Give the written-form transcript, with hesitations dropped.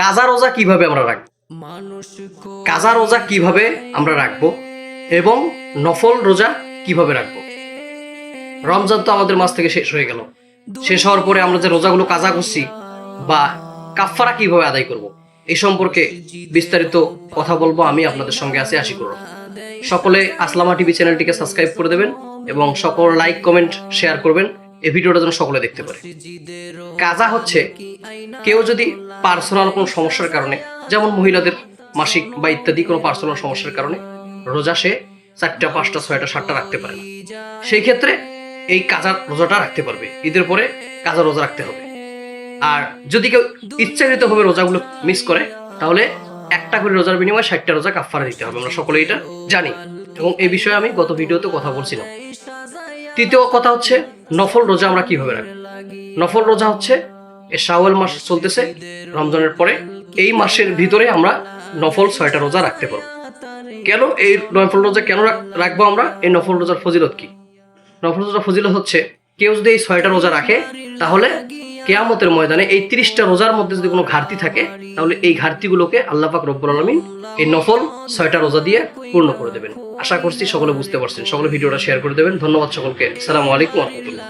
কাজা রোজা কিভাবে আমরা রাখবো, কাজা রোজা কিভাবে আমরা রাখবো এবং নফল রোজা কিভাবে রাখবো। রমজান তো আমাদের মাস থেকে শেষ হয়ে গেল। শেষ হওয়ার পরে আমরা যে রোজাগুলো কাজা করছি বা কাফফারা কিভাবে আদায় করব, এই সম্পর্কে বিস্তারিত কথা বলবো। আমি আপনাদের সঙ্গে আছি আশিকুর রহমান। সকলে আসলামা টিভি চ্যানেলটিকে সাবস্ক্রাইব করে দেবেন এবং সকল লাইক কমেন্ট শেয়ার করবেন, এই ভিডিওটা যেন সকলে দেখতে পারে। কাজা হচ্ছে কেউ যদি পার্সোনাল কোনো সমস্যার কারণে, যেমন মহিলাদের মাসিক বা ইত্যাদি কোনো পার্সোনাল সমস্যার কারণে রোজা সে 4টা 5টা 6টা 7টা রাখতে পারে না, সেই ক্ষেত্রে এই কাজা রোজাটা রাখতে পারবে। ঈদের পরে কাজা রোজা রাখতে হবে। আর যদি কেউ ইচ্ছাকৃতভাবে রোজাগুলো মিস করে, তাহলে একটা করে রোজার বিনিময়ে 60টা রোজা কাফফারা দিতে হবে। আমরা সকলে এটা জানি এবং এই বিষয়ে আমি গত ভিডিওতে কথা বলছিলাম। তৃতীয় কথা হচ্ছে নফল রোজা আমরা কিভাবে রাখবো। নফল রোজা হচ্ছে শাওয়াল মাস চলতেছে রমজানের পরে, এই মাসের ভিতরে আমরা নফল 6টা রোজা রাখতে পারবো। কেন এই নফল রোজা কেন রাখবো আমরা? এই নফল রোজার ফজিলত কি? নফল রোজার ফজিলত হচ্ছে কেউ যদি এই 6টা রোজা রাখে, তাহলে কিয়ামতের ময়দানে এই 30টা রোজার মধ্যে যদি কোনো ঘাটতি থাকে, তাহলে এই ঘাটতিগুলোকে আল্লাহ পাক রব্বুল আলামিন এই নফল 6টা রোজা দিয়ে পূর্ণ করে দেবেন। আশা করছি সকলে বুঝতে পারছেন। সকলে ভিডিওটা শেয়ার করে দেবেন। ধন্যবাদ সকলকে। আসসালামু আলাইকুম ওয়া রাহমাতুল্লাহ।